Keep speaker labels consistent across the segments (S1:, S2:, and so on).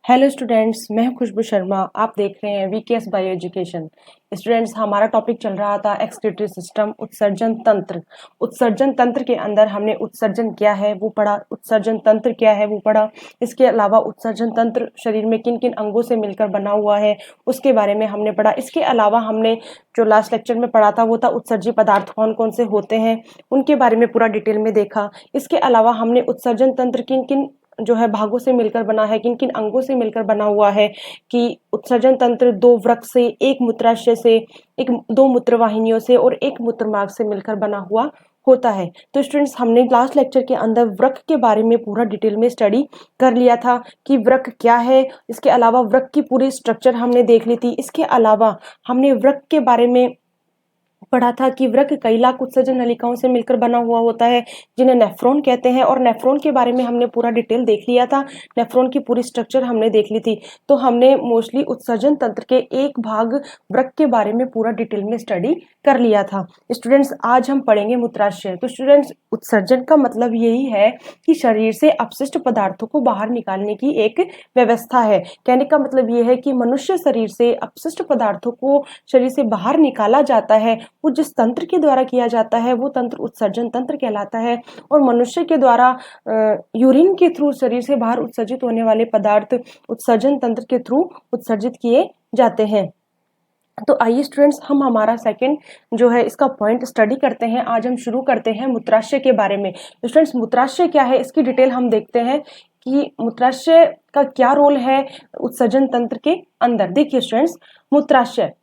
S1: Hello students, मैं हूं खुशबू शर्मा। आप देख रहे हैं वीकेएस बायो एजुकेशन। स्टूडेंट्स, हमारा टॉपिक चल रहा था एक्सक्रीटरी सिस्टम, उत्सर्जन तंत्र। उत्सर्जन तंत्र के अंदर हमने उत्सर्जन क्या है वो पढ़ा, उत्सर्जन तंत्र क्या है वो पढ़ा। इसके अलावा उत्सर्जन तंत्र शरीर में किन किन अंगों से मिलकर बना हुआ है उसके बारे में हमने पढ़ा। इसके अलावा हमने जो लास्ट लेक्चर में पढ़ा था वो था उत्सर्जी पदार्थ कौन कौन से होते हैं, उनके बारे में पूरा डिटेल में देखा। इसके अलावा हमने उत्सर्जन तंत्र किन किन जो है भागों से मिलकर बना है, किन किन अंगों से मिलकर बना हुआ है, कि उत्सर्जन तंत्र दो वृक्क से, एक मूत्राशय से, दो मूत्रवाहिनियों से और एक मूत्रमार्ग से मिलकर बना हुआ होता है। तो स्टूडेंट्स, हमने लास्ट लेक्चर के अंदर वृक्क के बारे में पूरा डिटेल में स्टडी कर लिया था कि वृक्क क्या है। इसके अलावा वृक्क की पूरी स्ट्रक्चर हमने देख ली थी। इसके अलावा हमने वृक्क के बारे में पढ़ा था कि वृक्क कई लाख उत्सर्जन नलिकाओं से मिलकर बना हुआ होता है जिन्हें नेफ्रॉन कहते हैं, और नेफ्रॉन के बारे में हमने पूरा डिटेल देख लिया था। नेफ्रॉन की पूरी स्ट्रक्चर हमने देख ली थी। तो हमने मोस्टली उत्सर्जन तंत्र के एक भाग वृक्क के बारे में पूरा डिटेल में स्टडी कर लिया था। स्टूडेंट्स, आज हम पढ़ेंगे मूत्राशय। तो स्टूडेंट्स, उत्सर्जन का मतलब यही है कि शरीर से अपशिष्ट पदार्थों को बाहर निकालने की एक व्यवस्था है। कहने का मतलब यह है कि मनुष्य शरीर से अपशिष्ट पदार्थों को शरीर से बाहर निकाला जाता है, वो जिस तंत्र के द्वारा किया जाता है वो तंत्र उत्सर्जन तंत्र कहलाता है। और मनुष्य के द्वारा यूरिन के थ्रू शरीर से बाहर उत्सर्जित होने वाले पदार्थ उत्सर्जन तंत्र के थ्रू उत्सर्जित किए जाते हैं। तो आइए स्टूडेंट्स, हम हमारा सेकंड जो है इसका पॉइंट स्टडी करते हैं। आज हम शुरू करते हैं मूत्राशय के बारे में। तो स्टूडेंट्स, मूत्राशय क्या है इसकी डिटेल हम देखते हैं कि मूत्राशय का क्या रोल है उत्सर्जन तंत्र के अंदर। देखिए स्टूडेंट्स, मूत्राशय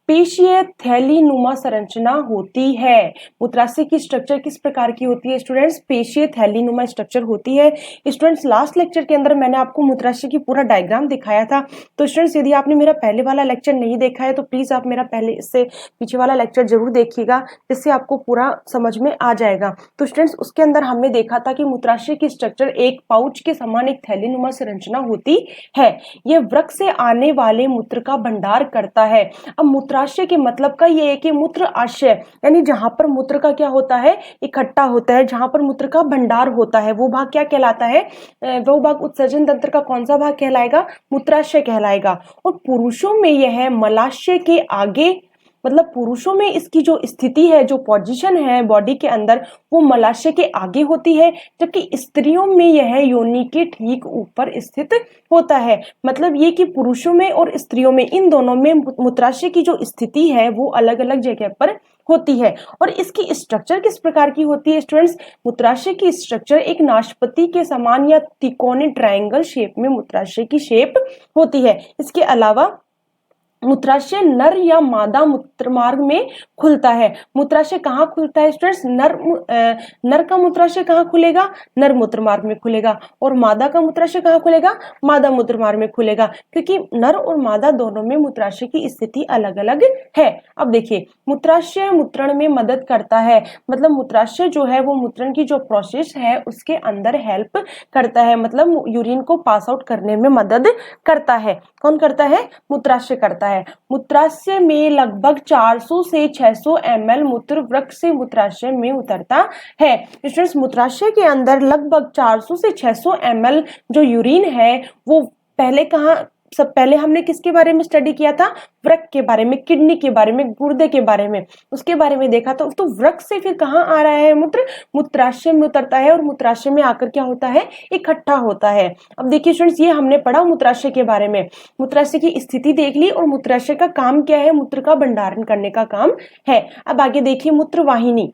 S1: पेशीय थैली नुमा संरचना होती है। मूत्राशय की स्ट्रक्चर किस प्रकार की होती है स्टूडेंट्स? पेशीय थैली नुमा स्ट्रक्चर होती है। स्टूडेंट्स, लास्ट लेक्चर के अंदर मैंने आपको मूत्राशय की पूरा डायग्राम दिखाया था। तो स्टूडेंट्स, यदि आपने मेरा पहले वाला लेक्चर नहीं देखा है तो प्लीज आप मेरा पहले इससे पीछे वाला लेक्चर जरूर देखिएगा, जिससे आपको पूरा समझ में आ जाएगा। तो स्टूडेंट्स, उसके अंदर हमने देखा था कि मूत्राशय की स्ट्रक्चर एक पाउच के समान एक थैली नुमा संरचना होती है। यह वृक्क से आने वाले मूत्र का भंडार करता है। अब मूत्राशय के मतलब का ये है कि मूत्र आशय यानी जहां पर मूत्र का क्या होता है, इकट्ठा होता है, जहां पर मूत्र का भंडार होता है, वो भाग क्या कहलाता है? वो भाग उत्सर्जन तंत्र का कौन सा भाग कहलाएगा? मूत्राशय कहलाएगा। और पुरुषों में यह मलाशय के आगे, मतलब पुरुषों में इसकी जो स्थिति है, जो पोजीशन है बॉडी के अंदर, वो मलाशय के आगे होती है, जबकि स्त्रियों में यह योनि के ठीक ऊपर स्थित होता है। मतलब ये कि पुरुषों में और स्त्रियों में, इन दोनों में मूत्राशय की जो स्थिति है वो अलग अलग जगह पर होती है। और इसकी स्ट्रक्चर किस प्रकार की होती है स्टूडेंट्स? मूत्राशय की स्ट्रक्चर एक नाशपाती के समान या तिकोने ट्रायंगल शेप में मूत्राशय की शेप होती है। इसके अलावा मूत्राशय नर या मादा मूत्रमार्ग में खुलता है। मूत्राशय कहाँ खुलता है स्टूडेंट्स? नर का मूत्राशय कहाँ खुलेगा? नर मूत्रमार्ग में खुलेगा। और मादा का मूत्राशय कहाँ खुलेगा? मादा मूत्रमार्ग में खुलेगा, क्योंकि नर और मादा दोनों में मूत्राशय की स्थिति अलग अलग है। अब देखिए, मूत्राशय मूत्रण में मदद करता है। मतलब मूत्राशय जो है वो मूत्रण की जो प्रोसेस है उसके अंदर हेल्प करता है, मतलब यूरिन को पास आउट करने में मदद करता है। कौन करता है? मूत्राशय करता है। मूत्राशय में लगभग 400 से 600 ml मूत्र वृक्क से मूत्राशय में उतरता है। स्टूडेंट्स, मूत्राशय के अंदर लगभग 400 से 600 ml जो यूरिन है वो पहले हमने किसके बारे में स्टडी किया था? वृक्क के बारे में, किडनी के बारे में, गुर्दे के बारे में, उसके बारे में देखा। तो वृक्क से फिर कहाँ आ रहा है मूत्र? मूत्राशय में उतरता है और मूत्राशय में आकर क्या होता है? इकट्ठा होता है। अब देखिए स्टूडेंट्स, ये हमने पढ़ा मूत्राशय के बारे में। मूत्राशय की स्थिति देख ली, और मूत्राशय का काम क्या है? मूत्र का भंडारण करने का काम है। अब आगे देखिए मूत्रवाहिनी।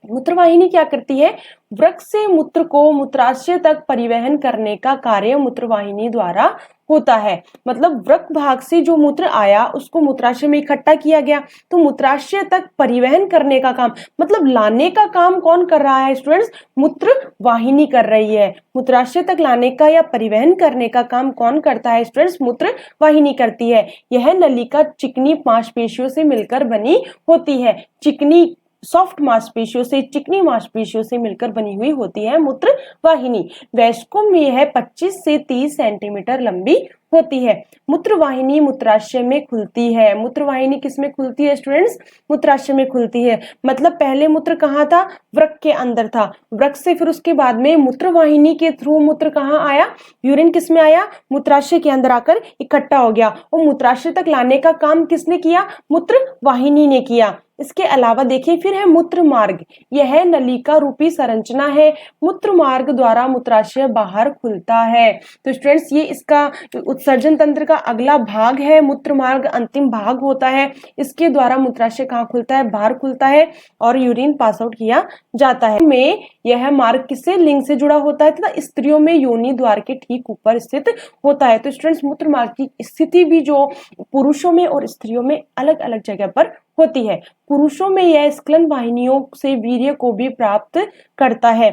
S1: मूत्रवाहिनी क्या करती है? वृक्क से मूत्र को मूत्राशय तक परिवहन करने का कार्य मूत्रवाहिनी द्वारा होता है। मतलब वृक्क भाग से जो मूत्र आया उसको मूत्राशय में इकट्ठा किया गया, तो मूत्राशय तक परिवहन करने का काम, मतलब लाने का काम कौन कर रहा है स्टूडेंट्स? मूत्रवाहिनी कर रही है। मूत्राशय तक लाने का या परिवहन करने का काम कौन करता है स्टूडेंट्स? मूत्रवाहिनी करती है। यह नलिका चिकनी मांसपेशियों से मिलकर बनी होती है। चिकनी सॉफ्ट मांसपेशियों से, चिकनी मांसपेशियों से मिलकर बनी हुई होती है मूत्रवाहिनी। वयस्कों में यह 25 से 30 सेंटीमीटर लंबी होती है। मूत्रवाहिनी मूत्राशय में खुलती है। मूत्रवाहिनी किसमें खुलती है स्टूडेंट्स? मूत्राशय में खुलती है। मतलब पहले मूत्र कहाँ था? वृक्क के अंदर था। वृक्क से फिर उसके बाद में मूत्रवाहिनी के थ्रू मूत्र कहाँ आया? यूरिन किसमें आया? मूत्राशय के अंदर आकर इकट्ठा हो गया और मूत्राशय तक लाने का काम किसने किया? मूत्रवाहिनी ने किया। इसके अलावा देखिए फिर है मूत्र मार्ग। यह नलिका रूपी संरचना है। मूत्र मार्ग द्वारा मूत्राशय बाहर खुलता है। तो स्टूडेंट्स ये इसका उत्सर्जन तंत्र का अगला भाग है। मूत्र मार्ग अंतिम भाग होता है। इसके द्वारा मूत्राशय कहाँ खुलता है? बाहर खुलता है और यूरिन पास आउट किया जाता है। में यह मार्ग किससे? लिंग से जुड़ा होता है तथा स्त्रियों में योनि द्वार के ठीक ऊपर स्थित होता है। तो स्टूडेंट्स मूत्र मार्ग की स्थिति भी जो पुरुषों में और स्त्रियों में अलग अलग जगह पर होती है। पुरुषों में यह स्खलन वाहिनियों से वीर्य को भी प्राप्त करता है,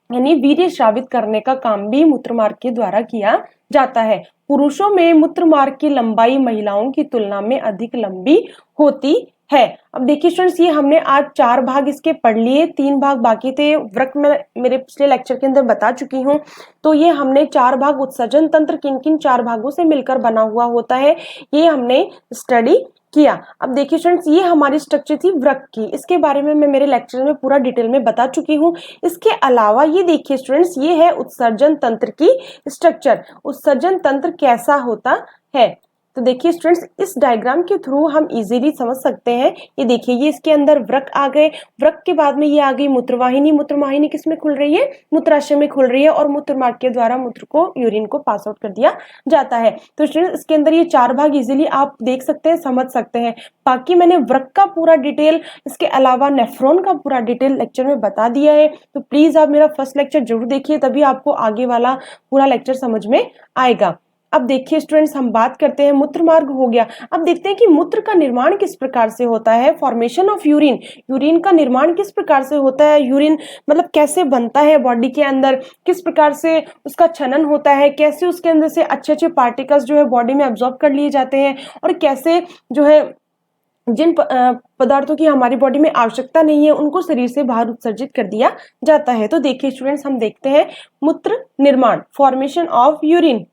S1: यानी वीर्य स्रावित करने का काम भी मूत्रमार्ग के द्वारा किया जाता है। पुरुषों में मूत्रमार्ग की लंबाई महिलाओं की तुलना में अधिक लंबी होती है। अब देखिए स्टूडेंट्स ये हमने आज 4 भाग इसके पढ़ लिए, 3 भाग बाकी थे। वृक्क में मेरे पिछले लेक्चर के अंदर बता चुकी हूँ। तो ये हमने 4 भाग उत्सर्जन तंत्र किन किन 4 भागों से मिलकर बना हुआ होता है ये हमने स्टडी किया। अब देखिए स्टूडेंट्स ये हमारी स्ट्रक्चर थी वृक्क की। इसके बारे में मैं मेरे लेक्चर में पूरा डिटेल में बता चुकी हूँ। इसके अलावा ये देखिए स्टूडेंट्स ये है उत्सर्जन तंत्र की स्ट्रक्चर। उत्सर्जन तंत्र कैसा होता है? तो देखिए स्टूडेंट्स इस डायग्राम के थ्रू हम इजीली समझ सकते हैं। ये देखिए ये इसके अंदर वृक्क आ गए। वृक्क के बाद में ये आ गई मूत्रवाहिनी। मूत्रवाहिनी किसमें खुल रही है? मूत्राशय में खुल रही है और मूत्रमार्ग के द्वारा मूत्र को यूरिन को पास आउट कर दिया जाता है। तो स्टूडेंट्स इसके अंदर ये 4 भाग इजीली आप देख सकते हैं, समझ सकते हैं। बाकी मैंने वृक्क का पूरा डिटेल, इसके अलावा नेफ्रॉन का पूरा डिटेल लेक्चर में बता दिया है। तो प्लीज आप मेरा फर्स्ट लेक्चर जरूर देखिए, तभी आपको आगे वाला पूरा लेक्चर समझ में आएगा। अब देखिए स्टूडेंट्स हम बात करते हैं मूत्र मार्ग हो गया। अब देखते हैं कि मूत्र का निर्माण किस प्रकार से होता है। फॉर्मेशन ऑफ यूरिन, यूरिन का निर्माण किस प्रकार से होता है? यूरिन मतलब कैसे बनता है बॉडी के अंदर, किस प्रकार से उसका छनन होता है, कैसे उसके अंदर से अच्छे अच्छे पार्टिकल्स जो है बॉडी में एब्जॉर्ब कर लिए जाते हैं और कैसे जो है जिन पदार्थों की हमारी बॉडी में आवश्यकता नहीं है उनको शरीर से बाहर उत्सर्जित कर दिया जाता है। तो देखिए स्टूडेंट्स हम देखते हैं मूत्र निर्माण, फॉर्मेशन ऑफ यूरिन।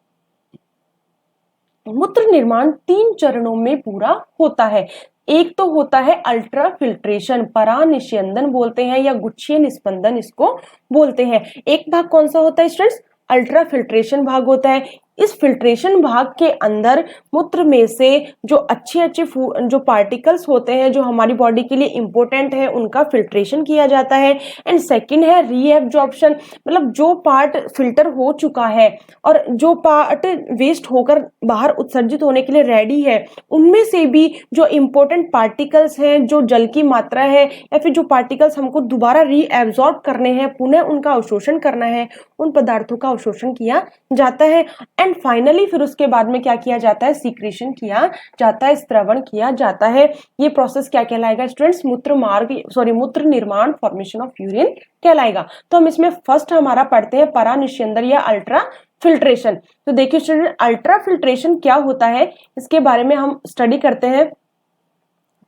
S1: मूत्र निर्माण 3 चरणों में पूरा होता है। एक तो होता है अल्ट्रा फिल्ट्रेशन, परानिस्यंदन बोलते हैं या गुच्छीय निस्पंदन इसको बोलते हैं। एक भाग कौन सा होता है स्टूडेंट्स? अल्ट्रा फिल्ट्रेशन भाग होता है। इस फिल्ट्रेशन भाग के अंदर मूत्र में से जो अच्छे अच्छे जो पार्टिकल्स होते हैं जो हमारी बॉडी के लिए इंपॉर्टेंट है उनका फिल्ट्रेशन किया जाता है। एंड सेकंड है रीएब्जॉर्प्शन, मतलब जो पार्ट फिल्टर हो चुका है और जो पार्ट वेस्ट होकर बाहर उत्सर्जित होने के लिए रेडी है उनमें से भी जो इंपॉर्टेंट पार्टिकल्स हैं, जो जल की मात्रा है या फिर जो पार्टिकल्स हमको दोबारा रीएब्जॉर्ब करने हैं, पुनः उनका अवशोषण करना है, उन पदार्थों का अवशोषण किया जाता है। एंड फाइनली फिर उसके बाद में क्या किया जाता है? सीक्रेशन किया जाता है, स्त्रवण किया जाता है। ये प्रोसेस क्या कहलाएगा स्टूडेंट्स? मूत्र निर्माण, फॉर्मेशन ऑफ यूरिन कहलाएगा। तो हम इसमें फर्स्ट हमारा पढ़ते हैं परानिस्यंदन या अल्ट्रा फिल्ट्रेशन। तो देखिए स्टूडेंट अल्ट्रा फिल्ट्रेशन क्या होता है इसके बारे में हम स्टडी करते हैं।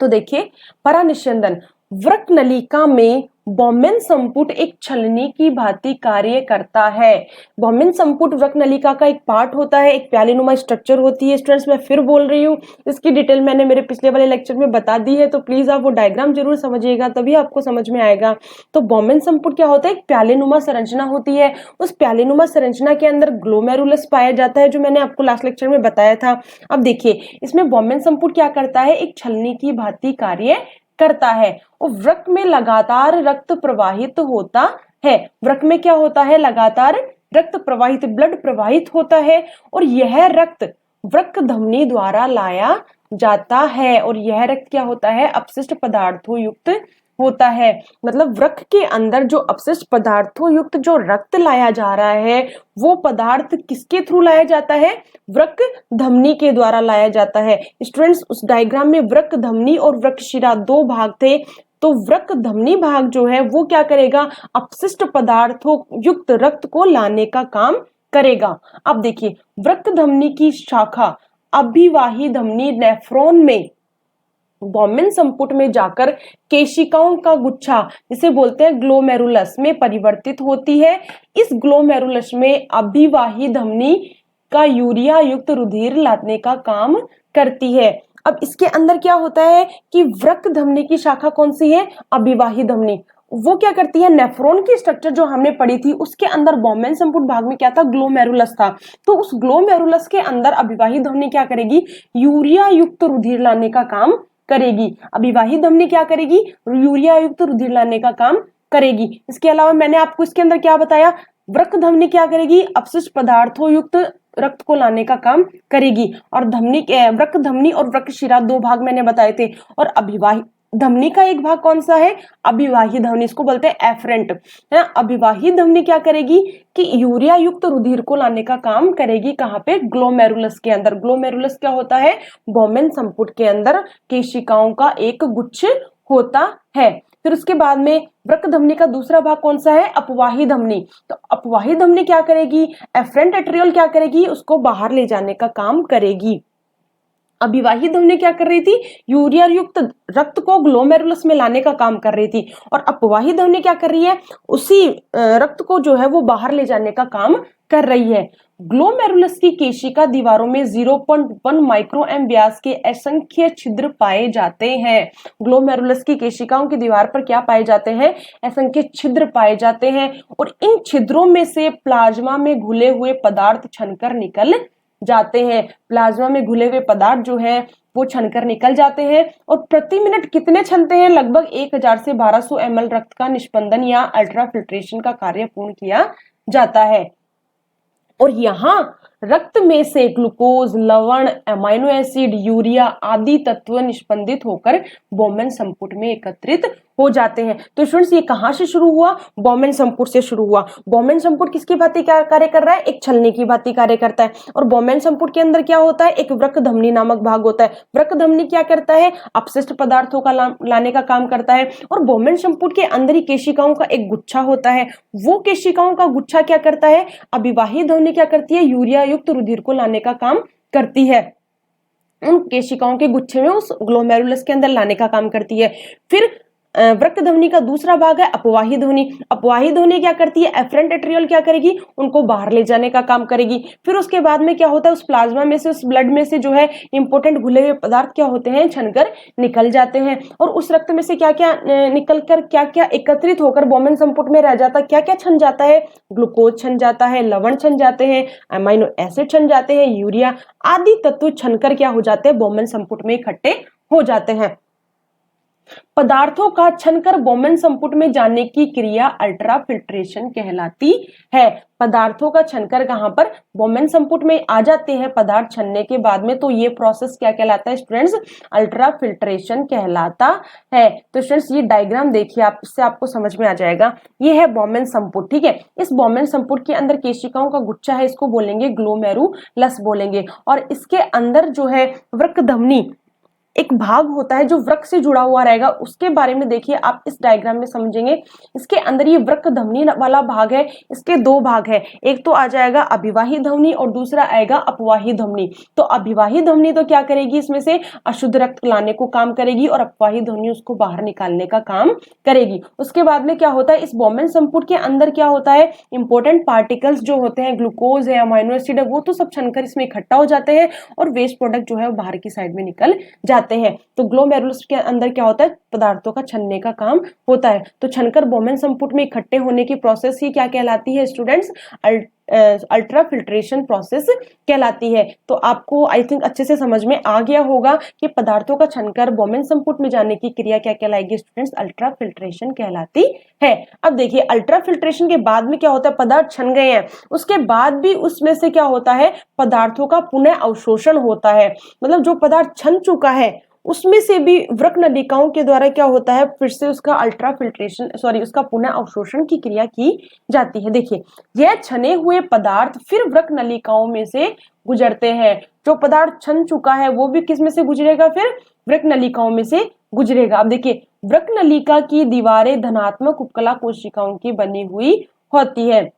S1: तो देखिए परानिस्यंदन, वृक्क नलिका में बॉम्बेन संपुट एक छलनी की भांति कार्य करता है। बॉम्बेन संपुट वृक्क नलिका का एक पार्ट होता है, एक प्यालेनुमा स्ट्रक्चर होती है। स्टूडेंट्स मैं फिर बोल रही हूँ, इसकी डिटेल मैंने मेरे पिछले वाले लेक्चर में बता दी है, तो प्लीज आप वो डायग्राम जरूर समझिएगा, तभी आपको समझ में आएगा। तो बॉम्बेन संपुट क्या होता है? एक प्यालेनुमा संरचना होती है। उस प्यालेनुमा संरचना के अंदर ग्लोमेरुलस पाया जाता है, जो मैंने आपको लास्ट लेक्चर में बताया था। अब देखिए इसमें बॉम्बेन संपुट क्या करता है? एक छलनी की भांति कार्य करता है और वृक्क में लगातार रक्त प्रवाहित होता है। वृक्क में क्या होता है? लगातार रक्त प्रवाहित, ब्लड प्रवाहित होता है और यह रक्त वृक्क धमनी द्वारा लाया जाता है। और यह रक्त क्या होता है? अपशिष्ट पदार्थों युक्त होता है। मतलब वृक्क के अंदर जो अपशिष्ट पदार्थों युक्त जो रक्त लाया जा रहा है वो पदार्थ किसके थ्रू लाया जाता है? वृक्क धमनी के द्वारा लाया जाता है। स्टूडेंट्स उस डायग्राम में वृक्क धमनी और वृक्क शिरा 2 भाग थे। तो वृक्क धमनी भाग जो है वो क्या करेगा? अपशिष्ट पदार्थों युक्त रक्त को लाने का काम करेगा। अब देखिए वृक्क धमनी की शाखा अभिवाही धमनी नेफ्रॉन में बॉम्बेन संपुट में जाकर केशिकाओं का गुच्छा जिसे बोलते हैं ग्लोमेरुलस में परिवर्तित होती है। इस ग्लोमेरुलस में अभिवाही धमनी का यूरिया युक्त रुधिर लाने का काम करती है। अब इसके अंदर क्या होता है कि वृक्क धमनी की शाखा कौन सी है, अभिवाही धमनी। वो क्या करती है, नेफ्रॉन की स्ट्रक्चर जो हमने पढ़ी थी उसके अंदर बोमेन संपुट भाग में क्या था, ग्लोमेरुलस था। तो उस ग्लोमेरुलस के अंदर अभिवाही धमनी क्या करेगी, यूरिया युक्त रुधिर लाने का काम करेगी। अभिवाही धमनी क्या करेगी, यूरिया युक्त रुधिर लाने का काम करेगी। इसके अलावा मैंने आपको इसके अंदर क्या बताया, वृक्क धमनी क्या करेगी, अपशिष्ट पदार्थों युक्त रक्त को लाने का काम करेगी। और धमनी, वृक्क धमनी और वृक्क शिरा दो भाग मैंने बताए थे। और अभिवाही धमनी का एक भाग कौन सा है, अभिवाही धमनी, इसको बोलते हैं एफरेंट, है ना। अभिवाही धमनी क्या करेगी कि यूरिया युक्त रुधिर को लाने का काम करेगी, कहाँ पे, ग्लोमेरुलस के अंदर। ग्लोमेरुलस क्या होता है, बोमेन संपुट के अंदर केशिकाओं का एक गुच्छ होता है। फिर उसके बाद में वृक्क धमनी का दूसरा भाग कौन सा है, अपवाही धमनी। तो अपवाही धमनी क्या करेगी, एफरेंट एट्रियोल क्या करेगी, उसको बाहर ले जाने का काम करेगी। अभिवाही धमनी क्या कर रही थी, यूरिया युक्त रक्त को ग्लोमेरुलस में लाने का काम कर रही थी। और अपवाही धमनी क्या कर रही है, उसी रक्त को जो है वो बाहर ले जाने का काम कर रही है। ग्लोमेरुलस की केशिका दीवारों में 0.1 माइक्रोएम व्यास के असंख्य छिद्र पाए जाते हैं। ग्लोमेरुलस की केशिकाओं की दीवार पर क्या पाए जाते हैं, असंख्य छिद्र पाए जाते हैं। और इन छिद्रों में से प्लाज्मा में घुले हुए पदार्थ छनकर निकल जाते हैं। प्लाज्मा में घुले हुए पदार्थ जो है वो छनकर निकल जाते हैं। और प्रति मिनट कितने छनते हैं, लगभग 1000 से 1200 ml रक्त का निष्पंदन या अल्ट्राफिल्ट्रेशन का कार्य पूर्ण किया जाता है। और यहाँ रक्त में से ग्लूकोज, लवण, अमाइनो एसिड, यूरिया आदि तत्व निष्पंदित होकर बोमेन संपुट में एकत्रित हो जाते हैं। तो स्टूडेंट्स ये कहां से शुरू हुआ, बोमेन संपुट से शुरू हुआ। बोमेन संपुट किसकी भांति कार्य कर रहा है, एक छलनी की भांति कार्य करता है। और बोमेन संपुट के अंदर क्या होता है, एक वृक्क धमनी नामक भाग होता है। वृक्क धमनी क्या करता है, अपशिष्ट पदार्थों का लाने का काम करता है। और बोमेन संपुट के अंदर ही केशिकाओं का एक गुच्छा होता है। वो केशिकाओं का गुच्छा क्या करता है, अभिवाही धमनी क्या करती है, यूरिया युक्त रुधिर को लाने का काम करती है। उन केशिकाओं के गुच्छे में उस ग्लोमेरुलस के अंदर लाने का काम करती है। फिर वृक्क धमनी का दूसरा भाग है अपवाही ध्वनि। अपवाही ध्वनि क्या करती है, एफरेंट एट्रियोल क्या करेगी, उनको बाहर ले जाने का काम करेगी। फिर उसके बाद में क्या होता है, उस प्लाज्मा में से, उस ब्लड में से जो है इंपोर्टेंट घुले हुए पदार्थ क्या होते हैं, छनकर निकल जाते हैं। और उस रक्त में से क्या क्या निकल कर क्या क्या एकत्रित होकर बोमेन संपुट में रह जाता, क्या क्या छन जाता है, ग्लूकोज छन जाता है, लवण छन जाते हैं, अमाइनो एसिड छन जाते हैं, यूरिया आदि तत्व छनकर क्या हो जाते हैं, बोमेन संपुट में इकट्ठे हो जाते हैं। पदार्थों का छनकर बोमेन संपुट में जाने की क्रिया अल्ट्राफिल्ट्रेशन कहलाती है। पदार्थों का छनकर कहां पर, बोमेन संपुट में आ जाते हैं पदार्थ छनने के बाद में, तो ये प्रोसेस क्या कहलाता है स्टूडेंट्स, अल्ट्राफिल्ट्रेशन कहलाता है। तो स्टूडेंट्स ये डायग्राम देखिए, आप इससे आपको समझ में आ जाएगा। ये है बोमेन संपुट, ठीक है। इस बोमेन संपुट के अंदर केशिकाओं का गुच्छा है, इसको बोलेंगे ग्लोमेरुलस बोलेंगे। और इसके अंदर जो है वृक्क धमनी एक भाग होता है जो वृक्क से जुड़ा हुआ रहेगा, उसके बारे में देखिए आप इस डायग्राम में समझेंगे। इसके अंदर ये वृक्क धमनी वाला भाग है, इसके दो भाग है, एक तो आ जाएगा अभिवाही धमनी और दूसरा आएगा अपवाही धमनी। तो अभिवाही धमनी तो क्या करेगी, इसमें से अशुद्ध रक्त लाने को काम करेगी और अपवाही धमनी उसको बाहर निकालने का काम करेगी। उसके बाद में क्या होता है, इस बोमेन संपुट के अंदर क्या होता है, इंपोर्टेंट पार्टिकल्स जो होते हैं, ग्लूकोज है, अमाइनो एसिड है, वो तो सब छनकर इसमें इकट्ठा हो जाते हैं और वेस्ट प्रोडक्ट जो है वो बाहर की साइड में निकल जाते हैं। तो ग्लोमेरुलस के अंदर क्या होता है, पदार्थों का छनने का काम होता है। तो छनकर बोमेन संपुट में इकट्ठे होने की प्रोसेस ही क्या कहलाती है स्टूडेंट्स, अल्ट्राफिल्ट्रेशन प्रोसेस कहलाती है। तो आपको आई थिंक अच्छे से समझ में आ गया होगा कि पदार्थों का छनकर बोमेन संपुट में जाने की क्रिया क्या कहलाएगी स्टूडेंट्स, अल्ट्राफिल्ट्रेशन कहलाती है। अब देखिए अल्ट्राफिल्ट्रेशन के बाद में क्या होता है, पदार्थ छन गए हैं, उसके बाद भी उसमें से क्या होता है, पदार्थों का पुनः अवशोषण होता है। मतलब जो पदार्थ छन चुका है उसमें से भी वृक्क नलिकाओं के द्वारा क्या होता है, फिर से उसका उसका पुनः अवशोषण की क्रिया की जाती है। देखिए यह छने हुए पदार्थ फिर वृक्क नलिकाओं में से गुजरते हैं। जो पदार्थ छन चुका है वो भी किस में से गुजरेगा, फिर वृक्क नलिकाओं में से गुजरेगा। अब देखिए वृक्क नलिका की दीवारें धनात्मक उपकला कोशिकाओं की बनी हुई होती है।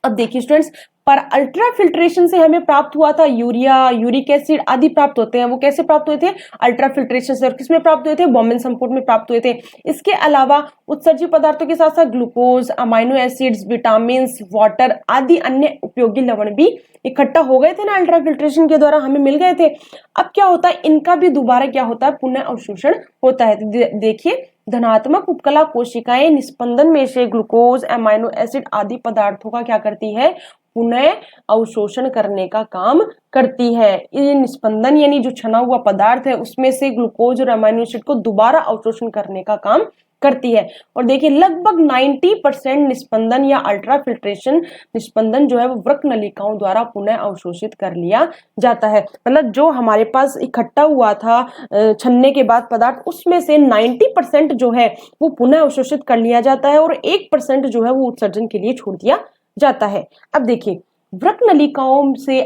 S1: अब देखिए स्टूडेंट्स, पर अल्ट्रा फिल्ट्रेशन से हमें प्राप्त हुआ था यूरिया, यूरिक एसिड आदि प्राप्त होते हैं। वो कैसे प्राप्त हुए थे? अल्ट्रा फिल्ट्रेशन से। और किसमें प्राप्त हुए थे? बोमेन संपुट में प्राप्त हुए थे। इसके अलावा उत्सर्जित पदार्थों के साथ साथ glucose, amino acids, vitamin, water आदि अन्य उपयोगी लवण भी इकट्ठा हो गए थे ना, अल्ट्रा फिल्ट्रेशन के द्वारा हमें मिल गए थे। अब क्या होता है, इनका भी दोबारा क्या होता है, पुनः अवशोषण होता है। देखिए, धनात्मक उपकला कोशिकाएं निस्पंदन में से ग्लूकोज, अमाइनो एसिड आदि पदार्थों का क्या करती है? पुनः अवशोषण करने का काम करती है। ये निस्पंदन यानी जो छना हुआ पदार्थ है उसमें से ग्लूकोज और अमाइनो एसिड को दोबारा अवशोषण करने का काम करती है। और देखिए, लगभग 90% निस्पंदन या अल्ट्रा फिल्ट्रेशन निस्पंदन जो है वो वृक्क नलिकाओं द्वारा पुनः अवशोषित कर लिया जाता है। मतलब जो हमारे पास इकट्ठा हुआ था छन्ने के बाद पदार्थ, उसमें से 90% जो है वो पुनः अवशोषित कर लिया जाता है और 1% जो है वो उत्सर्जन के लिए छोड़ दिया जाता है। अब देखिए, वृक्क नलिकाओं से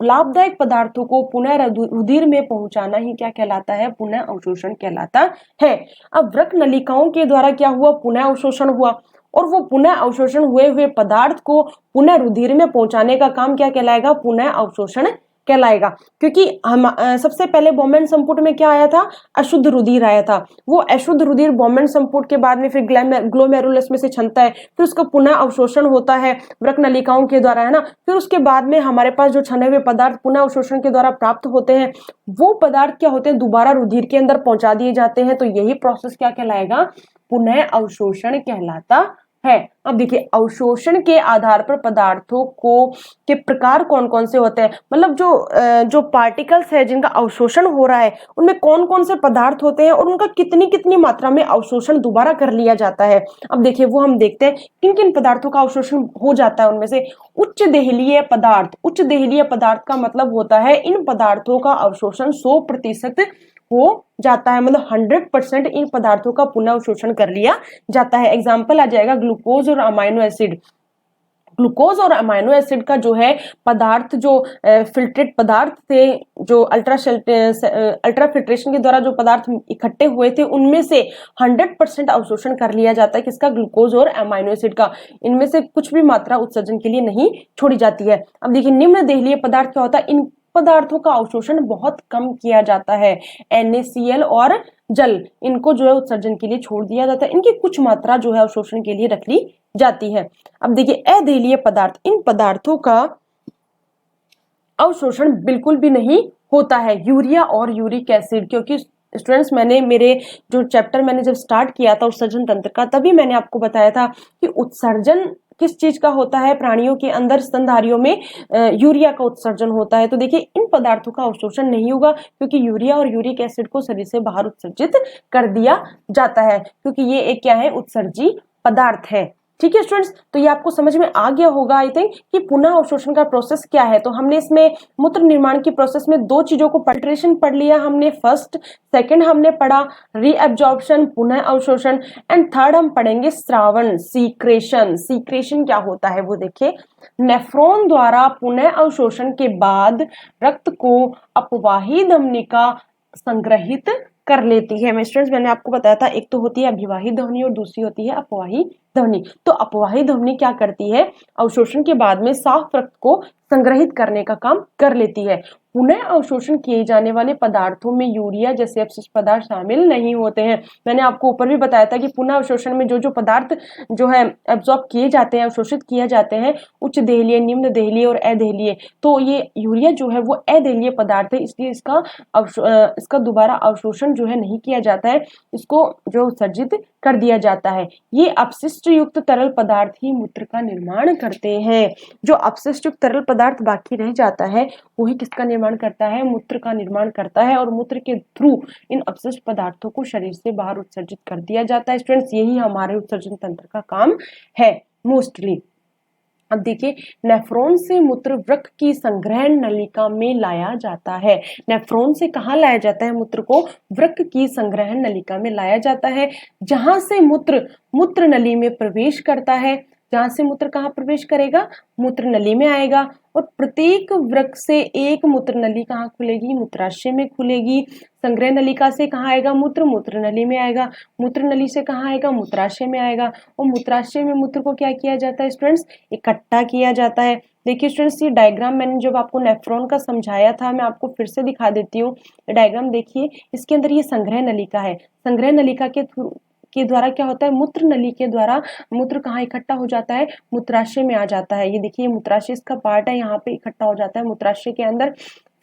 S1: लाभदायक पदार्थों को पुनः रुधिर में पहुंचाना ही क्या कहलाता है? पुनः अवशोषण कहलाता है। अब वृक्क नलिकाओं के द्वारा क्या हुआ? पुनः अवशोषण हुआ, और वो पुनः अवशोषण हुए पदार्थ को पुनः रुधिर में पहुंचाने का काम क्या कहलाएगा? पुनः अवशोषण कहलाएगा। क्योंकि हम सबसे पहले बोमेन संपुट में क्या आया था? अशुद्ध रुधिर आया था। वो अशुद्ध रुधिर बोमेन संपुट के बाद में फिर ग्लोमेरुलस में से छनता है, फिर उसका पुनः अवशोषण होता है वृक्क नलिकाओं के द्वारा, है ना। फिर उसके बाद में हमारे पास जो छने हुए पदार्थ पुनः अवशोषण के द्वारा प्राप्त होते हैं, वो पदार्थ क्या होते हैं? दोबारा रुधिर के अंदर पहुंचा दिए जाते हैं। तो यही प्रोसेस क्या कहलाएगा? पुनः अवशोषण कहलाता है। अब देखिए, अवशोषण के आधार पर पदार्थों को के प्रकार कौन कौन से होते हैं, मतलब जो पार्टिकल्स है जिनका अवशोषण हो रहा है उनमें कौन कौन से पदार्थ होते हैं और उनका कितनी कितनी मात्रा में अवशोषण दोबारा कर लिया जाता है। अब देखिए, वो हम देखते हैं किन किन पदार्थों का अवशोषण हो जाता है। उनमें से उच्च देहलीय पदार्थ। उच्च देहलीय पदार्थ का मतलब होता है इन पदार्थों का अवशोषण 100% हो जाता है, मतलब 100% इन पदार्थों का पुनः अवशोषण कर लिया जाता है। एग्जाम्पल आ जाएगा ग्लूकोज और अमाइनो एसिड। ग्लूकोज और अमाइनो एसिड का जो है पदार्थ, जो फिल्ट्रेट पदार्थ थे, जो अल्ट्रा फिल्ट्रेशन के द्वारा जो पदार्थ इकट्ठे हुए थे, उनमें से 100% अवशोषण कर लिया जाता है। किसका? ग्लूकोज और अमाइनो एसिड का। इनमें से कुछ भी मात्रा उत्सर्जन के लिए नहीं छोड़ी जाती है। अब देखिए, निम्न देहलीय पदार्थ क्या होता है? इन पदार्थों का अवशोषण बहुत कम किया जाता है। NaCl और जल, इनको जो है उत्सर्जन के लिए छोड़ दिया जाता है। इनकी कुछ मात्रा जो है अवशोषण के लिए रख ली जाती है। अब देखिए, अदेहलीय पदार्थ, इन पदार्थों का अवशोषण बिल्कुल भी नहीं होता है। यूरिया और यूरिक एसिड, क्योंकि स्टूडेंट्स, मैंने मेरे जो चैप्टर मैंने जब स्टार्ट किया था उत्सर्जन तंत्र का, तभी मैंने आपको बताया था कि उत्सर्जन किस चीज का होता है? प्राणियों के अंदर स्तनधारियों में यूरिया का उत्सर्जन होता है। तो देखिए, इन पदार्थों का अवशोषण नहीं होगा क्योंकि यूरिया और यूरिक एसिड को शरीर से बाहर उत्सर्जित कर दिया जाता है, क्योंकि ये एक क्या है? उत्सर्जी पदार्थ है। ठीक है स्टूडेंट्स, तो ये आपको समझ में आ गया होगा आई थिंक कि पुनः अवशोषण का प्रोसेस क्या है। तो हमने इसमें मूत्र निर्माण की प्रोसेस में दो चीजों को फिल्ट्रेशन पढ़ लिया हमने, फर्स्ट। सेकंड हमने पढ़ा रीएब्जॉर्प्शन, पुनः अवशोषण, एंड थर्ड हम पढ़ेंगे स्रावन, सीक्रेशन। सीक्रेशन क्या होता है वो देखिए, नेफ्रॉन द्वारा पुनः अवशोषण के बाद रक्त को अपवाही धमनिका संग्रहित कर लेती है। स्टूडेंट्स, मैंने आपको बताया था एक तो होती है अभिवाही ध्वनि और दूसरी होती है अपवाही ध्वनि। तो अपवाही ध्वनि क्या करती है? अवशोषण के बाद में साफ रक्त को संग्रहित करने का काम कर लेती है। पुनः अवशोषण किए जाने वाले पदार्थों में यूरिया जैसे अपशिष्ट पदार्थ शामिल नहीं होते हैं। मैंने आपको ऊपर भी बताया था कि पुनः अवशोषण में जो जो पदार्थ जो है एब्जॉर्ब किए जाते हैं, अवशोषित किए जाते हैं, उच्च देहलीय, निम्न देहलीय और अदेहलीय। तो ये यूरिया जो है वो अदेहलीय पदार्थ है, इसलिए इसका दोबारा अवशोषण जो है नहीं किया जाता है, इसको जो उत्सर्जित कर दिया जाता है। ये अपशिष्ट युक्त तरल पदार्थ ही मूत्र का निर्माण करते हैं। जो अपशिष्ट युक्त तरल पदार्थ बाकी रह जाता है वही किसका निर्माण करता है? मूत्र का निर्माण करता है, और मूत्र के थ्रू इन अपशिष्ट पदार्थों को शरीर से बाहर उत्सर्जित कर दिया जाता है। स्टूडेंट्स, यही हमारे उत्सर्जन तंत्र का काम है मोस्टली। अब देखिए, नेफ्रॉन से मूत्र वृक्क की संग्रहण नलिका में लाया जाता है। नेफ्रॉन से कहाँ लाया जाता है मूत्र को? वृक्क की संग्रहण नलिका में लाया जाता है, जहां से मूत्र नली में प्रवेश करता है। जहां से मूत्र कहाँ प्रवेश करेगा, मूत्र नली में आएगा। और प्रत्येक वृक्क से एक मूत्र नली कहाँ खुलेगी, मूत्राशय में खुलेगी। संग्रह नलिका से कहाँ आएगा मूत्र, मूत्र नली में आएगा। मूत्र नली से कहाँ आएगा, मूत्राशय में आएगा। और मूत्राशय में मूत्र को क्या किया जाता है स्टूडेंट्स, इकट्ठा किया जाता है। देखिए स्टूडेंट्स, ये डायग्राम मैंने जब आपको नेफ्रॉन का समझाया था, मैं आपको फिर से दिखा देती हूँ। डायग्राम देखिए, इसके अंदर ये संग्रह नलिका है। संग्रह नलिका के द्वारा क्या होता है, मूत्र नली के द्वारा मूत्र कहाँ इकट्ठा हो जाता है, मूत्राशय में आ जाता है। ये देखिए मूत्राशय इसका पार्ट है, यहाँ पे इकट्ठा हो जाता है मूत्राशय के अंदर।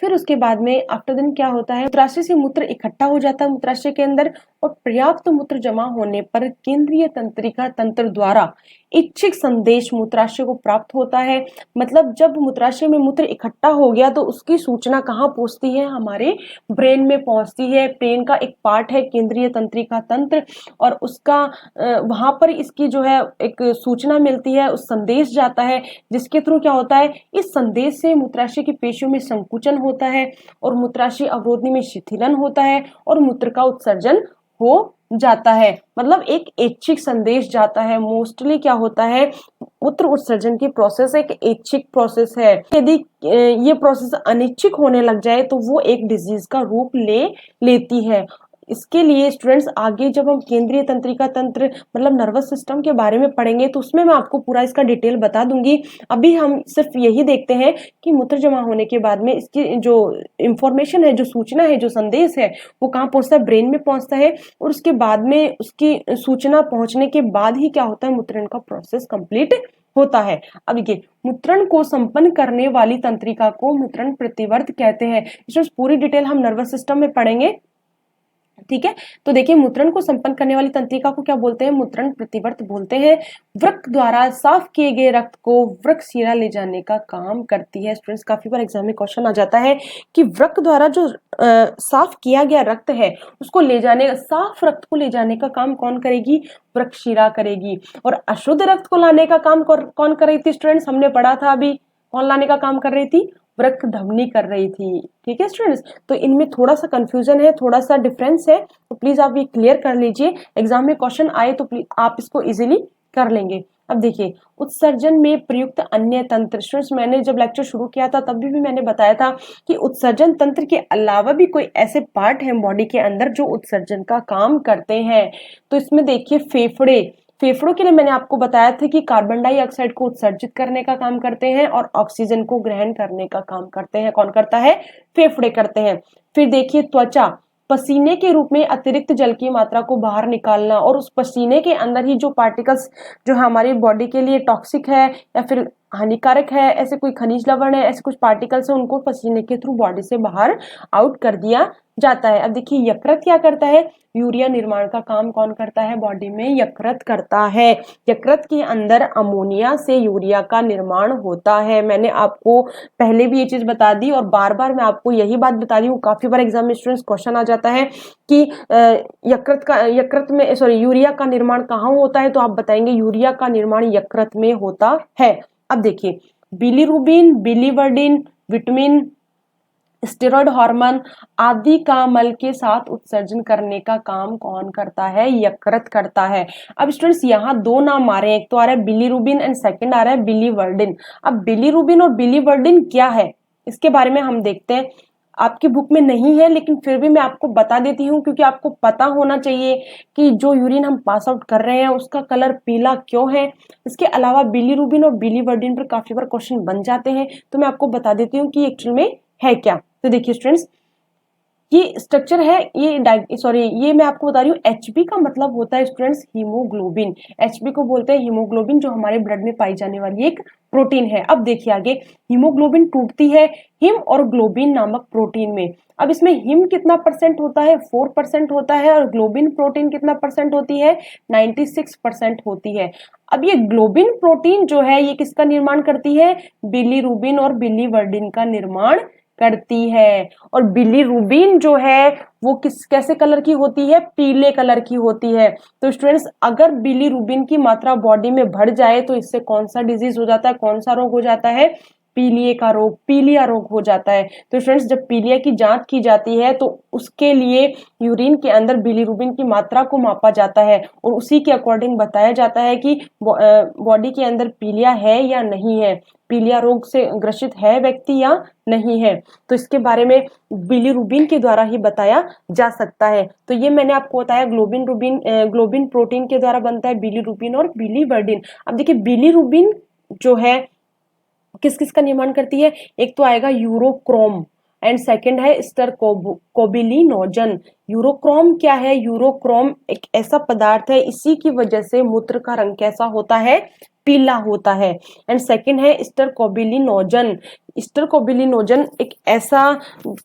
S1: फिर उसके बाद में आफ्टर देन क्या होता है, मूत्राशय से मूत्र इकट्ठा हो जाता है मूत्राशय के अंदर। और पर्याप्त मूत्र जमा होने पर केंद्रीय तंत्रिका तंत्र द्वारा इच्छित संदेश मूत्राशय को प्राप्त होता है। मतलब जब मूत्राशय में मूत्र इकट्ठा हो गया तो उसकी सूचना कहाँ पहुंचती है, हमारे ब्रेन में पहुंचती है। ब्रेन का एक पार्ट है केंद्रीय तंत्रिका तंत्र, और उसका वहां पर इसकी जो है एक सूचना मिलती है, उस संदेश जाता है, जिसके थ्रू क्या होता है, इस संदेश से मूत्राशय की पेशियों में संकुचन होता है और मूत्राशय अवरोधी में शिथिलन होता है और मूत्र का उत्सर्जन हो जाता है। मतलब एक ऐच्छिक संदेश जाता है। मोस्टली क्या होता है, मूत्र उत्सर्जन की प्रोसेस एक ऐच्छिक प्रोसेस है। यदि ये प्रोसेस अनिच्छिक होने लग जाए तो वो एक डिजीज का रूप ले लेती है। इसके लिए स्टूडेंट्स आगे जब हम केंद्रीय तंत्रिका तंत्र मतलब नर्वस सिस्टम के बारे में पढ़ेंगे तो उसमें मैं आपको पूरा इसका डिटेल बता दूंगी। अभी हम सिर्फ यही देखते हैं कि मूत्र जमा होने के बाद में इसकी जो इंफॉर्मेशन है, जो सूचना है, जो संदेश है, वो कहाँ पहुंचता है, ब्रेन में पहुंचता है। और उसके बाद में उसकी सूचना पहुंचने के बाद ही क्या होता है, मूत्रण का प्रोसेस कंप्लीट होता है। अब ये मूत्रण को संपन्न करने वाली तंत्रिका को मूत्रण प्रतिवर्त कहते हैं। इसमें पूरी डिटेल हम नर्वस सिस्टम में पढ़ेंगे, ठीक है। तो देखिए मूत्रण को संपन्न करने वाली तंत्रिका को क्या बोलते हैं, मूत्रण प्रतिवर्त बोलते हैं। वृक्क द्वारा साफ किए गए रक्त को वृक्क शिरा ले जाने का काम करती है। स्टूडेंट्स काफी बार एग्जाम में क्वेश्चन आ जाता है कि वृक्क द्वारा जो साफ किया गया रक्त है उसको ले जाने, साफ रक्त को ले जाने का काम कौन करेगी, वृक्क शिरा करेगी। और अशुद्ध रक्त को लाने का काम कौन कर रही थी स्टूडेंट्स, हमने पढ़ा था अभी, कौन लाने का काम कर रही थी, वृक्क धमनी कर रही थी। ठीक है स्टूडेंट्स, तो इनमें थोड़ा सा कंफ्यूजन है, थोड़ा सा डिफरेंस है, तो प्लीज आप ये क्लियर कर लीजिए। एग्जाम में क्वेश्चन आए तो प्लीज आप इसको इजीली कर लेंगे। अब देखिए उत्सर्जन में प्रयुक्त अन्य तंत्र। स्टूडेंट्स मैंने जब लेक्चर शुरू किया था तब भी मैंने बताया था कि उत्सर्जन तंत्र के अलावा भी कोई ऐसे पार्ट हैं बॉडी के अंदर जो उत्सर्जन का काम करते हैं। तो इसमें देखिए फेफड़ों के लिए मैंने आपको बताया था कि कार्बन डाइऑक्साइड को उत्सर्जित करने का काम करते हैं और ऑक्सीजन को ग्रहण करने का काम करते हैं। कौन करता है, फेफड़े करते हैं। फिर देखिए त्वचा, पसीने के रूप में अतिरिक्त जल की मात्रा को बाहर निकालना और उस पसीने के अंदर ही जो पार्टिकल्स जो हमारी बॉडी के लिए टॉक्सिक है या फिर हानिकारक है, ऐसे कोई खनिज लवण है, ऐसे कुछ पार्टिकल्स है, उनको पसीने के थ्रू बॉडी से बाहर आउट कर दिया जाता है। अब देखिए यकृत क्या करता है, यूरिया निर्माण का काम कौन करता है, बॉडी में यकृत करता है। यकृत के अंदर अमोनिया से यूरिया का निर्माण होता है। मैंने आपको पहले भी ये चीज बता दी और बार बार मैं आपको यही बात बता रही हूँ। काफी बार एग्जाम में स्टूडेंट्स क्वेश्चन आ जाता है कि यूरिया का निर्माण कहाँ होता है, तो आप बताएंगे यूरिया का निर्माण यकृत में होता है। अब देखिए bilirubin, biliverdin, vitamin, steroid hormone आदि का मल के साथ उत्सर्जन करने का काम कौन करता है, यकृत करता है। अब स्टूडेंट्स यहाँ दो नाम आ रहे हैं, एक तो आ रहा है बिलीरुबिन एंड सेकंड आ रहा है बिलीवर्डिन। अब बिलीरुबिन और बिलीवर्डिन क्या है इसके बारे में हम देखते हैं। आपकी बुक में नहीं है लेकिन फिर भी मैं आपको बता देती हूँ, क्योंकि आपको पता होना चाहिए कि जो यूरिन हम पास आउट कर रहे हैं उसका कलर पीला क्यों है। इसके अलावा बिलीरुबिन और बिलीवर्डिन पर काफी बार क्वेश्चन बन जाते हैं, तो मैं आपको बता देती हूँ कि एक्चुअल में है क्या। तो देखिए स्टूडेंट्स ये स्ट्रक्चर है, ये मैं आपको बता रही हूँ। एचबी का मतलब होता है स्टूडेंट्स हीमोग्लोबिन। एचबी को बोलते हैं हीमोग्लोबिन, जो हमारे ब्लड में पाई जाने वाली एक प्रोटीन है। अब देखिए आगे, हीमोग्लोबिन टूटती है हिम और ग्लोबिन नामक प्रोटीन में। अब इसमें हिम कितना परसेंट होता है, 4% होता है, और ग्लोबिन प्रोटीन कितना परसेंट होती है, 96% होती है। अब ये ग्लोबिन प्रोटीन जो है ये किसका निर्माण करती है, बिलीरुबिन और बिलीवर्डिन का निर्माण करती है। और बिलीरुबिन जो है वो कैसे कलर की होती है, पीले कलर की होती है। तो स्टूडेंट्स अगर बिलीरुबिन की मात्रा बॉडी में बढ़ जाए तो इससे कौन सा डिजीज हो जाता है, कौन सा रोग हो जाता है, पीलिए का रोग, पीलिया रोग हो जाता है। तो फ्रेंड्स जब पीलिया की जांच की जाती है तो उसके लिए यूरिन के अंदर बिलीरुबिन की मात्रा को मापा जाता है और उसी के अकॉर्डिंग बताया जाता है कि बॉडी के अंदर पीलिया है या नहीं है, पीलिया रोग से ग्रसित है व्यक्ति या नहीं है। तो इसके बारे में बिलीरुबिन के द्वारा ही बताया जा सकता है। तो ये मैंने आपको बताया ग्लोबिन प्रोटीन के द्वारा बनता है बिलीरुबिन और बिलीवर्डिन। अब देखिए बिलीरुबिन जो है किस किस का निर्माण करती है, एक तो आएगा यूरोक्रोम एंड सेकंड है स्टरकोबिलिनोजन। यूरोक्रोम क्या है, यूरोक्रोम एक ऐसा पदार्थ है, इसी की वजह से मूत्र का रंग कैसा होता है, पीला होता है। एंड सेकंड है स्टरकोबिलिनोजन। स्टरकोबिलिनोजन एक ऐसा,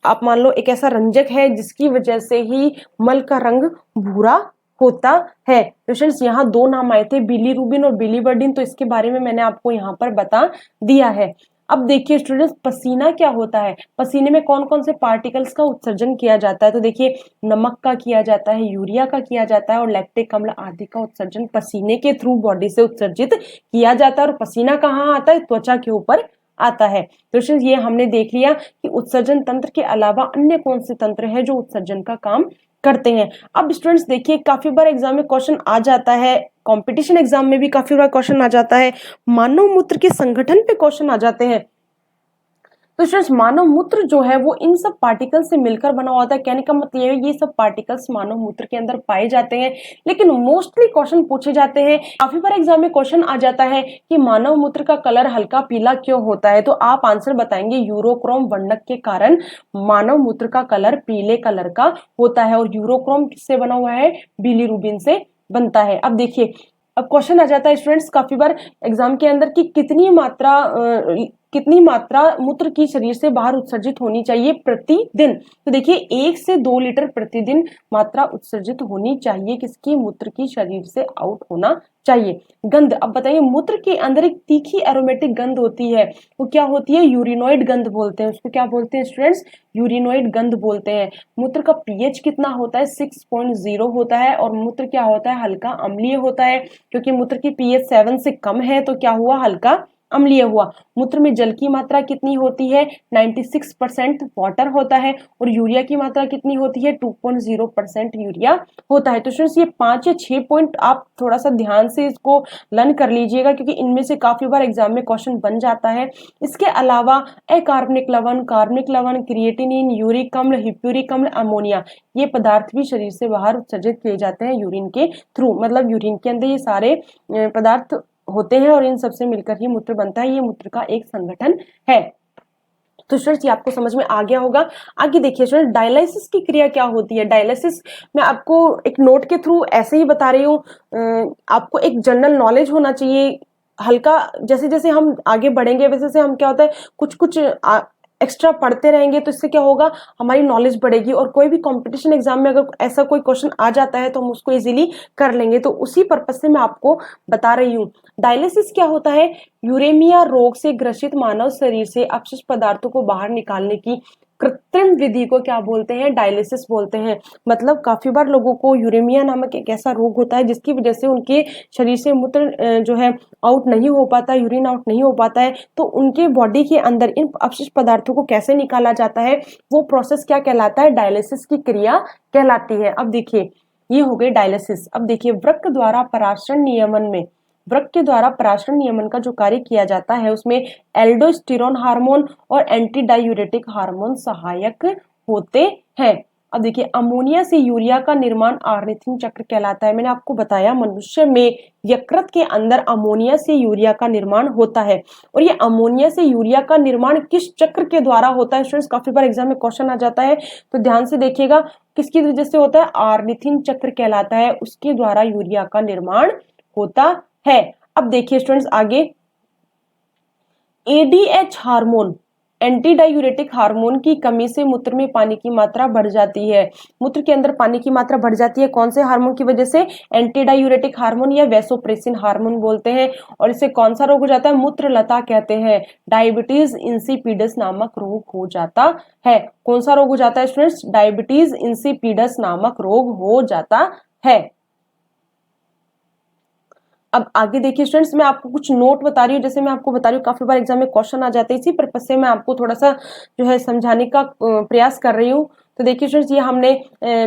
S1: आप मान लो एक ऐसा रंजक है जिसकी वजह से ही मल का रंग भूरा होता है। तो फ्रेंड्स यहाँ दो नाम आए थे, बिलीरुबिन और बिलीवर्डिन, तो इसके बारे में मैंने आपको यहाँ पर बता दिया है। अब देखिए स्टूडेंट्स, पसीना क्या होता है, पसीने में कौन कौन से पार्टिकल्स का उत्सर्जन किया जाता है, तो देखिए नमक का किया जाता है, यूरिया का किया जाता है और लैक्टिक अम्ल आदि का उत्सर्जन पसीने के थ्रू बॉडी से उत्सर्जित किया जाता है। और पसीना कहाँ आता है, त्वचा के ऊपर आता है। तो ये हमने देख लिया कि उत्सर्जन तंत्र के अलावा अन्य कौन से तंत्र है जो उत्सर्जन का काम करते हैं। अब स्टूडेंट्स देखिए काफी बार एग्जाम में क्वेश्चन आ जाता है, कंपटीशन एग्जाम में भी काफी बार क्वेश्चन आ जाता है, मानव मूत्र के संगठन पे क्वेश्चन आ जाते हैं। तो स्टूडेंट्स मानव मूत्र जो है वो इन सब पार्टिकल से मिलकर बना हुआ होता है। कहने का मतलब ये है ये सब पार्टिकल्स मानव मूत्र के अंदर पाए जाते हैं। लेकिन मोस्टली क्वेश्चन पूछे जाते हैं, काफी बार एग्जाम में क्वेश्चन आ जाता है कि मानव मूत्र का कलर हल्का पीला क्यों होता है, तो आप आंसर बताएंगे यूरोक्रोम वर्णक के कारण मानव मूत्र का कलर पीले कलर का होता है। और यूरोक्रोम किससे बना हुआ है, बिलीरुबिन से बनता है। अब देखिए अब क्वेश्चन आ जाता है स्टूडेंट्स काफी बार एग्जाम के अंदर कि कितनी मात्रा मूत्र की शरीर से बाहर उत्सर्जित होनी चाहिए प्रतिदिन। तो देखिए 1 से 2 लीटर प्रतिदिन मात्रा उत्सर्जित होनी चाहिए, किसकी, मूत्र की शरीर से आउट होना चाहिए। गंध, अब बताइए मूत्र के अंदर एक तीखी एरोमेटिक गंध होती है, वो क्या होती है, यूरिनोइड गंध बोलते हैं उसको। क्या बोलते हैं स्टूडेंट्स, यूरिनोइड गंध बोलते हैं। मूत्र का पीएच कितना होता है, 6.0 होता है और मूत्र क्या होता है, हल्का अम्लीय होता है। क्योंकि मूत्र की पीएच 7 से कम है तो क्या हुआ, हल्का अम्लीय हुआ। मूत्र में जल की मात्रा कितनी होती है, 96% वाटर होता है। और यूरिया की मात्रा कितनी होती है, 2.0% यूरिया होता है। तो स्टूडेंट्स ये 5 या 6 पॉइंट आप थोड़ा सा ध्यान से इसको लर्न कर लीजिएगा, क्योंकि इनमें से काफी बार एग्जाम में क्वेश्चन बन जाता है। इसके अलावा अकार्बनिक लवण, कार्बनिक लवण, क्रिएटिनिन, यूरिक अम्ल, हिप्यूरिक अम्ल, अमोनिया, ये पदार्थ भी शरीर से बाहर उत्सर्जित किए जाते हैं यूरिन के थ्रू। मतलब यूरिन के अंदर ये सारे पदार्थ होते हैं और इन सबसे मिलकर ही मूत्र बनता है। ये मूत्र का एक संगठन है। तो स्टूडेंट्स ये आपको समझ में आ गया होगा। आगे देखिए स्टूडेंट, डायलिसिस की क्रिया क्या होती है। डायलिसिस मैं आपको एक नोट के थ्रू ऐसे ही बता रही हूँ, आपको एक जनरल नॉलेज होना चाहिए। हल्का जैसे जैसे हम आगे बढ़ेंगे वैसे वैसे हम क्या होता है कुछ कुछ एक्स्ट्रा पढ़ते रहेंगे, तो इससे क्या होगा, हमारी नॉलेज बढ़ेगी और कोई भी कंपटीशन एग्जाम में अगर ऐसा कोई क्वेश्चन आ जाता है तो हम उसको इजीली कर लेंगे। तो उसी पर्पस से मैं आपको बता रही हूँ। डायलिसिस क्या होता है, यूरेमिया रोग से ग्रसित मानव शरीर से अपशिष्ट पदार्थों को बाहर निकालने की कृत्रिम विधि को क्या बोलते हैं, डायलिसिस बोलते हैं। मतलब काफी बार लोगों को यूरेमिया नामक एक ऐसा रोग होता है जिसकी वजह से उनके शरीर से मूत्र जो है आउट नहीं हो पाता, यूरिन आउट नहीं हो पाता है। तो उनके बॉडी के अंदर इन अपशिष्ट पदार्थों को कैसे निकाला जाता है, वो प्रोसेस क्या कहलाता है, डायलिसिस की क्रिया कहलाती है। अब देखिए ये हो गई डायलिसिस। अब देखिए वृक्क द्वारा पराशरण नियमन में, वृक्क के द्वारा पराशरण नियमन का जो कार्य किया जाता है उसमें एल्डोस्टेरोन हार्मोन और एंटी डायूरेटिक हार्मोन सहायक होते हैं। अब देखिए अमोनिया से यूरिया का निर्माण आर्निथिन चक्र कहलाता है। मैंने आपको बताया मनुष्य में यकृत के अंदर अमोनिया से यूरिया का निर्माण होता है। और ये अमोनिया से यूरिया का निर्माण किस चक्र के द्वारा होता है स्टूडेंट्स, काफी बार एग्जाम में क्वेश्चन आ जाता है, तो ध्यान से देखिएगा किसकी वजह से होता है, आर्निथिन चक्र कहलाता है, उसके द्वारा यूरिया का निर्माण होता है। अब देखिए स्टूडेंट्स आगे, ADH hormone, anti diuretic hormone की कमी से मूत्र में पानी की मात्रा बढ़ जाती है। मूत्र के अंदर पानी की मात्रा बढ़ जाती है कौन से हार्मोन की वजह से, एंटी डायूरेटिक हार्मोन या वैसोप्रेसिन हार्मोन बोलते हैं। और इससे कौन सा रोग हो जाता है, मूत्रलता कहते हैं, डायबिटीज इंसिपिडस नामक रोग हो जाता है। कौन सा रोग हो जाता है स्टूडेंट्स, डायबिटीज इंसिपिडस नामक रोग हो जाता है। अब आगे देखिए स्टूडेंट्स, मैं आपको कुछ नोट बता रही हूँ, जैसे मैं आपको बता रही हूँ काफी बार एग्जाम में क्वेश्चन आ जाते हैं, इसी पर्पज से मैं आपको थोड़ा सा जो है समझाने का प्रयास कर रही हूँ। तो देखिए स्टूडेंट्स, ये हमने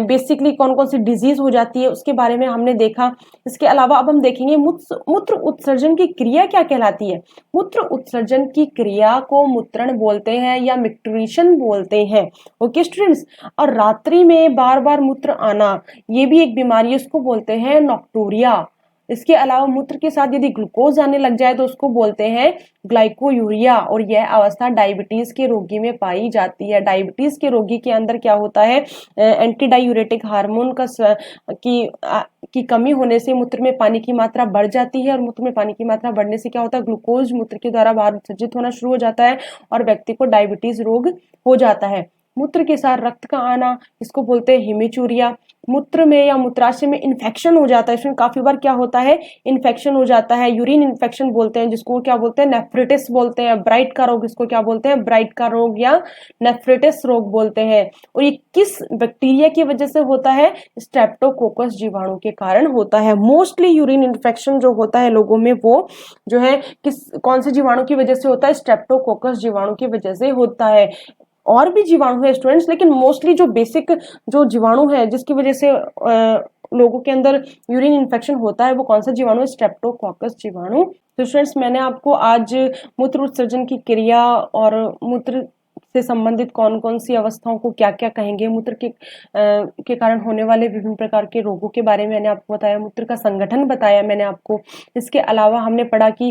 S1: बेसिकली कौन कौन सी डिजीज हो जाती है उसके बारे में हमने देखा। इसके अलावा अब हम देखेंगे मूत्र उत्सर्जन की क्रिया क्या कहलाती है। मूत्र उत्सर्जन की क्रिया को मूत्रण बोलते हैं या मिक्टुरेशन बोलते हैं। ओके स्टूडेंट्स, और रात्रि में बार बार मूत्र आना, ये भी एक बीमारी है, उसको बोलते हैं नॉक्टूरिया। इसके अलावा मूत्र के साथ यदि ग्लूकोज आने लग जाए तो उसको बोलते हैं ग्लाइकोयूरिया, और यह अवस्था डायबिटीज के रोगी में पाई जाती है। डायबिटीज के रोगी के अंदर क्या होता है, एंटी डायूरेटिक हार्मोन की कमी होने से मूत्र में पानी की मात्रा बढ़ जाती है, और मूत्र में पानी की मात्रा बढ़ने से क्या होता है, ग्लूकोज मूत्र के द्वारा बाहर उत्सर्जित होना शुरू हो जाता है और व्यक्ति को डायबिटीज रोग हो जाता है। मूत्र के साथ रक्त का आना, इसको बोलते हैं हिमिचूरिया। मूत्र में या मूत्राशय में इन्फेक्शन हो जाता है, इसमें काफी बार क्या होता है, इन्फेक्शन हो जाता है, यूरिन इन्फेक्शन बोलते हैं, जिसको क्या बोलते हैं, नेफ्रिटिस बोलते हैं। ब्राइट का रोग, इसको क्या बोलते हैं, ब्राइट का रोग या नेफ्रिटिस रोग बोलते हैं। और ये किस बैक्टीरिया की वजह से होता है, स्ट्रेप्टोकोकस जीवाणु के कारण होता है। मोस्टली यूरिन इन्फेक्शन जो होता है लोगों में, वो जो है कौन से जीवाणु की वजह से होता है, स्ट्रेप्टोकोकस जीवाणु की वजह से होता है। और भी जीवाणु है स्टूडेंट्स, लेकिन मोस्टली जो बेसिक जो जीवाणु है जिसकी वजह से लोगों के अंदर यूरिन इन्फेक्शन होता है, वो कौन सा जीवाणु है, स्ट्रेप्टोकोकस जीवाणु। तो स्टूडेंट्स, मैंने आपको आज मूत्र उत्सर्जन की क्रिया और मूत्र से संबंधित कौन कौन सी अवस्थाओं को क्या क्या कहेंगे, मूत्र के कारण होने वाले विभिन्न प्रकार के रोगों के बारे में मैंने आपको बताया, मूत्र का संगठन बताया मैंने आपको। इसके अलावा हमने पढ़ा कि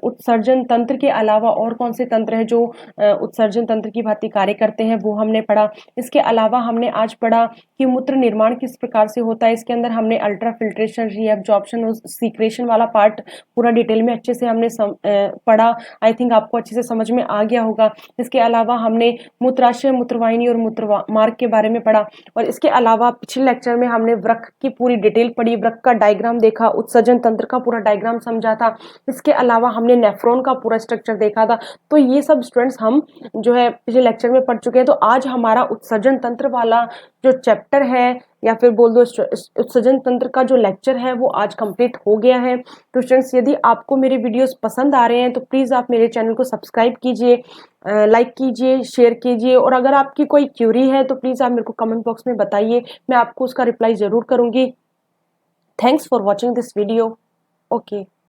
S1: उत्सर्जन तंत्र के अलावा और कौन से तंत्र है जो उत्सर्जन तंत्र की भांति कार्य करते हैं, वो हमने पढ़ा। इसके अलावा हमने आज पढ़ा कि मूत्र निर्माण किस प्रकार से होता है। इसके अंदर हमने अल्ट्रा फिल्ट्रेशन, रीअब्जॉर्प्शन और सीक्रेशन वाला पार्ट पूरा डिटेल में अच्छे से हमने पढ़ा। आई थिंक आपको अच्छे से समझ में आ गया होगा। इसके अलावा हमने मूत्राशय, मूत्रवाहिनी और मूत्र मार्ग के बारे में पढ़ा। और इसके अलावा पिछले लेक्चर में हमने वृक्क की पूरी डिटेल पढ़ी, वृक्क का डायग्राम देखा, उत्सर्जन तंत्र का पूरा डायग्राम समझा था। इसके अलावा हमने नेफ्रॉन का पूरा स्ट्रक्चर देखा था। तो ये सब स्टूडेंट्स हम जो है पिछले लेक्चर में पढ़ चुके हैं। तो आज हमारा उत्सर्जन तंत्र वाला जो चैप्टर है, या फिर बोल दो उत्सर्जन तंत्र का जो लेक्चर है, वो आज कंप्लीट हो गया है। तो स्टूडेंट्स, यदि आपको मेरे वीडियोस पसंद आ रहे हैं तो प्लीज आप मेरे चैनल को सब्सक्राइब कीजिए, लाइक कीजिए, शेयर कीजिए, और अगर आपकी कोई क्यूरी है तो प्लीज आप मेरे को कमेंट बॉक्स में बताइए, मैं आपको उसका रिप्लाई जरूर करूंगी। Thanks for watching this video. Okay.